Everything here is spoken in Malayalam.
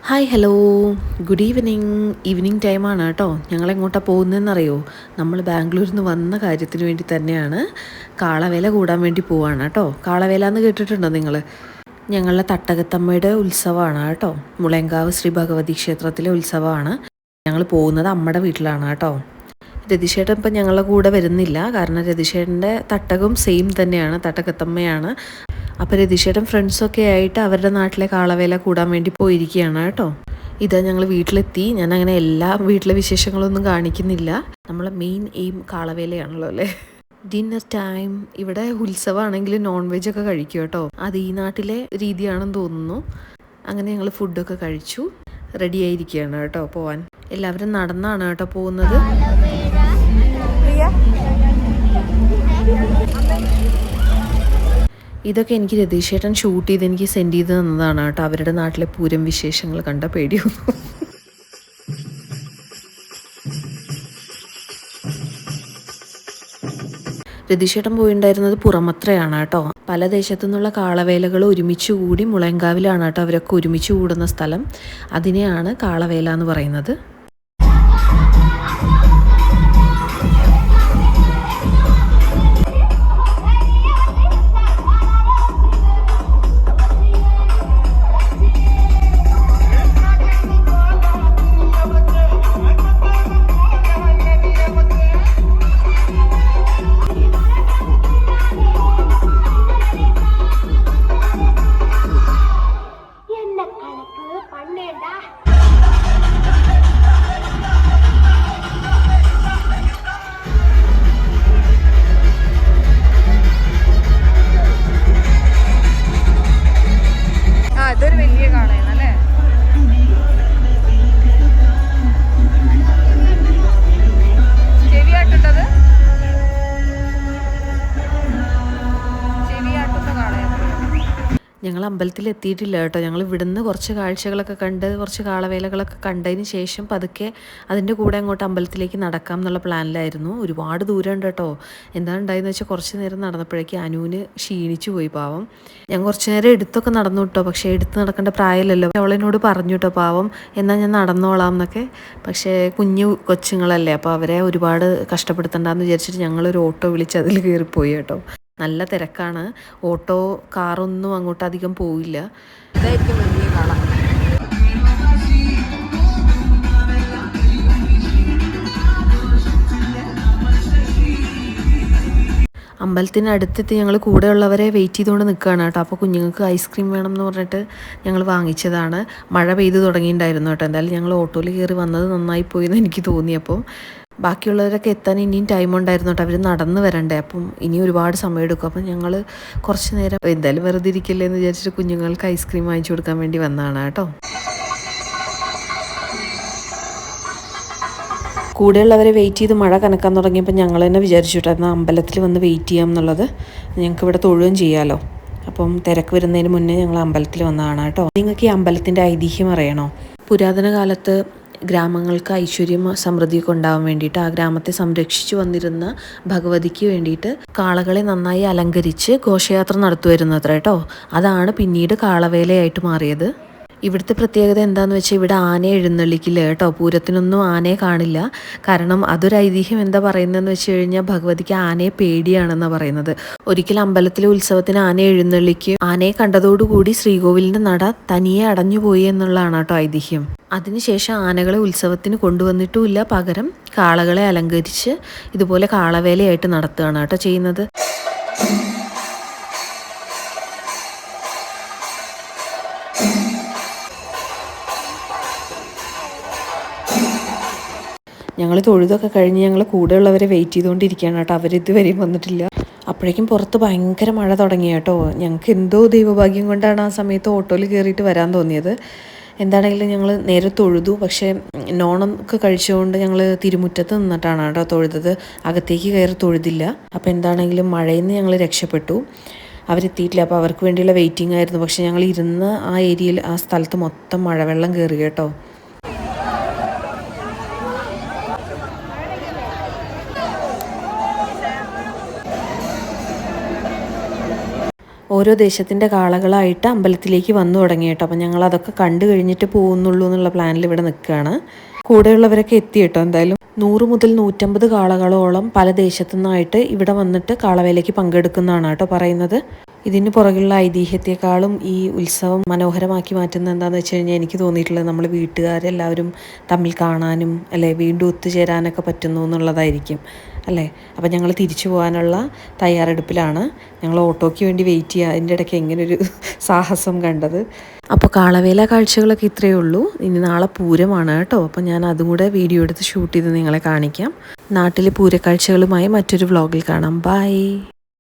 ഹായ് ഹലോ ഗുഡ് ഈവനിങ് ടൈമാണ് കേട്ടോ. ഞങ്ങളെങ്ങോട്ടാണ് പോകുന്നതെന്നറിയോ? നമ്മൾ ബാംഗ്ലൂരിൽ നിന്ന് വന്ന കാര്യത്തിന് വേണ്ടി തന്നെയാണ്. കാളവേല കൂടാൻ വേണ്ടി പോവാണ് കേട്ടോ. കാളവേല എന്ന് കേട്ടിട്ടുണ്ടോ നിങ്ങൾ? ഞങ്ങളുടെ തട്ടകത്തമ്മയുടെ ഉത്സവമാണ് കേട്ടോ. മുളയങ്കാവ് ശ്രീ ഭഗവതി ക്ഷേത്രത്തിലെ ഉത്സവമാണ്. ഞങ്ങൾ പോകുന്നത് അമ്മയുടെ വീട്ടിലാണ് കേട്ടോ. രതിശേട്ടൻ ഇപ്പം ഞങ്ങളുടെ കൂടെ വരുന്നില്ല, കാരണം രതിശേട്ടൻ്റെ തട്ടകം സെയിം തന്നെയാണ്, തട്ടകത്തമ്മയാണ്. അപ്പോൾ രതീഷേട്ടൻ ഫ്രണ്ട്സൊക്കെ ആയിട്ട് അവരുടെ നാട്ടിലെ കാളവേല കൂടാൻ വേണ്ടി പോയിരിക്കുകയാണ് കേട്ടോ. ഇതാ ഞങ്ങൾ വീട്ടിലെത്തി. ഞാൻ അങ്ങനെ എല്ലാ വീട്ടിലെ വിശേഷങ്ങളൊന്നും കാണിക്കുന്നില്ല. നമ്മളെ മെയിൻ എയിം കാളവേലയാണല്ലോ അല്ലേ. Dinner time. ഇവിടെ ഉത്സവമാണെങ്കിൽ നോൺ വെജ് ഒക്കെ കഴിക്കും കേട്ടോ. അത് ഈ നാട്ടിലെ രീതിയാണെന്ന് തോന്നുന്നു. അങ്ങനെ ഞങ്ങൾ ഫുഡൊക്കെ കഴിച്ചു, റെഡി ആയിരിക്കുകയാണ് കേട്ടോ പോവാൻ. എല്ലാവരും നടന്നാണ് കേട്ടോ പോകുന്നത്. ഇതൊക്കെ എനിക്ക് രതീഷേട്ടൻ ഷൂട്ട് ചെയ്ത് എനിക്ക് സെൻഡ് ചെയ്ത് തന്നതാണ് കേട്ടോ. അവരുടെ നാട്ടിലെ പൂരം വിശേഷങ്ങൾ കണ്ട പേടിയൊന്നും. രതീഷേട്ടൻ പോയിട്ടുണ്ടായിരുന്നത് പുറമത്രയാണ് കേട്ടോ. പല ദേശത്തു നിന്നുള്ള കാളവേലകൾ ഒരുമിച്ച് കൂടി മുളയങ്കാവിലാണ് കേട്ടോ അവരൊക്കെ ഒരുമിച്ച് കൂടുന്ന സ്ഥലം. അതിനെയാണ് കാളവേല എന്ന് പറയുന്നത്. ഇതൊരു വലിയ കാളയാണല്ലേ. ചെവിയാട്ടുന്നത് ചെവിയാട്ടുന്ന കാളയാണ്. ഞങ്ങൾ അമ്പലത്തിൽ എത്തിയിട്ടില്ല കേട്ടോ. ഞങ്ങൾ ഇവിടുന്ന് കുറച്ച് കാഴ്ചകളൊക്കെ കണ്ട് കുറച്ച് കാളവേലകളൊക്കെ കണ്ടതിന് ശേഷം പതുക്കെ അതിൻ്റെ കൂടെ അങ്ങോട്ട് അമ്പലത്തിലേക്ക് നടക്കാം എന്നുള്ള പ്ലാനിലായിരുന്നു. ഒരുപാട് ദൂരം ഉണ്ട് കേട്ടോ. എന്താണ് ഉണ്ടായെന്ന് വെച്ചാൽ കുറച്ച് നേരം നടന്നപ്പോഴേക്കും അനുവിന് ക്ഷീണിച്ചു പോയി പാവം. ഞാൻ കുറച്ച് നേരം എടുത്തൊക്കെ നടന്നു കേട്ടോ. പക്ഷേ എടുത്ത് നടക്കേണ്ട പ്രായമല്ലല്ലോ. അവളെന്നോട് പറഞ്ഞു കേട്ടോ പാവം, എന്നാൽ ഞാൻ നടന്നോളാം എന്നൊക്കെ. പക്ഷേ കുഞ്ഞു കൊച്ചുങ്ങളല്ലേ, അപ്പോൾ അവരെ ഒരുപാട് കഷ്ടപ്പെടുത്തണ്ടെന്ന് വിചാരിച്ചിട്ട് ഞങ്ങളൊരു ഓട്ടോ വിളിച്ച് അതിൽ കയറിപ്പോയി കേട്ടോ. നല്ല തിരക്കാണ്. ഓട്ടോ കാറൊന്നും അങ്ങോട്ട് അധികം പോവില്ല. ഇതായിരിക്കും വലിയ കാള. അമ്പലത്തിനടുത്തെത്തി ഞങ്ങൾ കൂടെയുള്ളവരെ വെയിറ്റ് ചെയ്തുകൊണ്ട് നിൽക്കുകയാണ് കേട്ടോ. അപ്പോൾ കുഞ്ഞുങ്ങൾക്ക് ഐസ്ക്രീം വേണം എന്ന് പറഞ്ഞിട്ട് ഞങ്ങൾ വാങ്ങിച്ചതാണ്. മഴ പെയ്ത് തുടങ്ങിയിട്ടുണ്ടായിരുന്നു കേട്ടോ. എന്തായാലും ഞങ്ങൾ ഓട്ടോയിൽ കയറി വന്നത് നന്നായിപ്പോയി എന്ന് എനിക്ക് തോന്നിയപ്പോൾ. ബാക്കിയുള്ളവരൊക്കെ എത്താൻ ഇനിയും ടൈം ഉണ്ടായിരുന്നു കേട്ടോ. അവർ നടന്ന് വരണ്ടേ, അപ്പം ഇനി ഒരുപാട് സമയം എടുക്കും. അപ്പം ഞങ്ങൾ കുറച്ച് നേരം എന്തായാലും വെറുതെ ഇരിക്കില്ലേ എന്ന് വിചാരിച്ചിട്ട് കുഞ്ഞുങ്ങൾക്ക് ഐസ്ക്രീം വാങ്ങിച്ചു കൊടുക്കാൻ വേണ്ടി വന്നതാണ് കേട്ടോ. കൂടെയുള്ളവരെ വെയിറ്റ് ചെയ്ത് മഴ കനക്കാൻ തുടങ്ങിയപ്പോൾ ഞങ്ങൾ തന്നെ വിചാരിച്ചു കേട്ടോ എന്നാൽ അമ്പലത്തിൽ വന്ന് വെയിറ്റ് ചെയ്യാം എന്നുള്ളത്. ഞങ്ങൾക്ക് ഇവിടെ തൊഴുകയും ചെയ്യാമല്ലോ. അപ്പം തിരക്ക് വരുന്നതിന് മുന്നേ ഞങ്ങൾ അമ്പലത്തിൽ വന്നതാണ് കേട്ടോ. നിങ്ങൾക്ക് ഈ അമ്പലത്തിൻ്റെ ഐതിഹ്യം അറിയണോ? പുരാതന കാലത്ത് ഗ്രാമങ്ങൾക്ക് ഐശ്വര്യം സമൃദ്ധിയൊക്കെ ഉണ്ടാവാൻ വേണ്ടിയിട്ട് ആ ഗ്രാമത്തെ സംരക്ഷിച്ചു വന്നിരുന്ന ഭഗവതിക്ക് വേണ്ടിയിട്ട് കാളകളെ നന്നായി അലങ്കരിച്ച് ഘോഷയാത്ര നടത്തുവരുന്നത്ര കേട്ടോ. അതാണ് പിന്നീട് കാളവേലയായിട്ട് മാറിയത്. ഇവിടുത്തെ പ്രത്യേകത എന്താണെന്ന് വെച്ചാൽ ഇവിടെ ആനയെ എഴുന്നള്ളിക്കില്ല കേട്ടോ. പൂരത്തിനൊന്നും ആനയെ കാണില്ല. കാരണം അതൊരു ഐതിഹ്യം എന്താ പറയുന്നതെന്ന് വെച്ച് കഴിഞ്ഞാൽ ഭഗവതിക്ക് ആനയെ പേടിയാണെന്നാണ് പറയുന്നത്. ഒരിക്കലും അമ്പലത്തിലെ ഉത്സവത്തിന് ആനയെ എഴുന്നള്ളിക്കും. ആനയെ കണ്ടതോടുകൂടി ശ്രീകോവിലിൻ്റെ നട തനിയെ അടഞ്ഞുപോയി എന്നുള്ളതാണ് കേട്ടോ ഐതിഹ്യം. അതിനുശേഷം ആനകളെ ഉത്സവത്തിന് കൊണ്ടുവന്നിട്ടുമില്ല, പകരം കാളകളെ അലങ്കരിച്ച് ഇതുപോലെ കാളവേലയായിട്ട് നടത്തുകയാണ് കേട്ടോ ചെയ്യുന്നത്. ഞങ്ങൾ തൊഴുതൊക്കെ കഴിഞ്ഞ് ഞങ്ങൾ കൂടെയുള്ളവരെ വെയിറ്റ് ചെയ്തുകൊണ്ടിരിക്കുകയാണ് കേട്ടോ. അവരിതുവരെയും വന്നിട്ടില്ല. അപ്പോഴേക്കും പുറത്ത് ഭയങ്കര മഴ തുടങ്ങി കേട്ടോ. ഞങ്ങൾക്ക് എന്തോ ദൈവഭാഗ്യം കൊണ്ടാണ് ആ സമയത്ത് ഓട്ടോയിൽ കയറിയിട്ട് വരാൻ തോന്നിയത്. എന്താണെങ്കിലും ഞങ്ങൾ നേരെ തൊഴുതു. പക്ഷേ നോണൊക്കെ കഴിച്ചുകൊണ്ട് ഞങ്ങൾ തിരുമുറ്റത്ത് നിന്നിട്ടാണ് കേട്ടോ തൊഴുതത്. അകത്തേക്ക് കയറി തൊഴുതില്ല. അപ്പോൾ എന്താണെങ്കിലും മഴയിൽ നിന്ന് ഞങ്ങൾ രക്ഷപ്പെട്ടു. അവരെത്തിയിട്ടില്ല. അപ്പോൾ അവർക്ക് വേണ്ടിയുള്ള വെയിറ്റിംഗ് ആയിരുന്നു. പക്ഷേ ഞങ്ങൾ ഇരുന്ന ആ ഏരിയയിൽ ആ സ്ഥലത്ത് മൊത്തം മഴവെള്ളം കയറി കേട്ടോ. ഓരോ ദേശത്തിൻ്റെ കാളകളായിട്ട് അമ്പലത്തിലേക്ക് വന്നു തുടങ്ങി കേട്ടോ. അപ്പം ഞങ്ങൾ അതൊക്കെ കണ്ടു കഴിഞ്ഞിട്ട് പോകുന്നുള്ളൂ എന്നുള്ള പ്ലാനിൽ ഇവിടെ നിൽക്കുകയാണ്. കൂടെയുള്ളവരൊക്കെ എത്തി കേട്ടോ. എന്തായാലും 100 മുതൽ 150 കാളകളോളം പല ദേശത്തു നിന്നായിട്ട് ഇവിടെ വന്നിട്ട് കാളവേലയ്ക്ക് പങ്കെടുക്കുന്നതാണ് കേട്ടോ പറയുന്നത്. ഇതിന് പുറകിലുള്ള ഐതിഹ്യത്തെക്കാളും ഈ ഉത്സവം മനോഹരമാക്കി മാറ്റുന്നത് എന്താണെന്ന് വെച്ച് കഴിഞ്ഞാൽ എനിക്ക് തോന്നിയിട്ടുള്ളത് നമ്മൾ വീട്ടുകാരെല്ലാവരും തമ്മിൽ കാണാനും അല്ലേ വീണ്ടും ഒത്തുചേരാനൊക്കെ പറ്റുന്നു എന്നുള്ളതായിരിക്കും അല്ലേ. അപ്പം ഞങ്ങൾ തിരിച്ചു പോകാനുള്ള തയ്യാറെടുപ്പിലാണ്. ഞങ്ങൾ ഓട്ടോയ്ക്ക് വേണ്ടി വെയിറ്റ് ചെയ്യുക. അതിൻ്റെ ഇടയ്ക്ക് എങ്ങനൊരു സാഹസം കണ്ടത്. അപ്പോൾ കാളവേല കാഴ്ചകളൊക്കെ ഇത്രയേ ഉള്ളൂ. ഇനി നാളെ പൂരമാണ് കേട്ടോ. അപ്പോൾ ഞാൻ അതും കൂടെ വീഡിയോ എടുത്ത് ഷൂട്ട് ചെയ്ത് നിങ്ങളെ കാണിക്കാം. നാട്ടിലെ പൂരക്കാഴ്ചകളുമായി മറ്റൊരു വ്ളോഗിൽ കാണാം. ബൈ.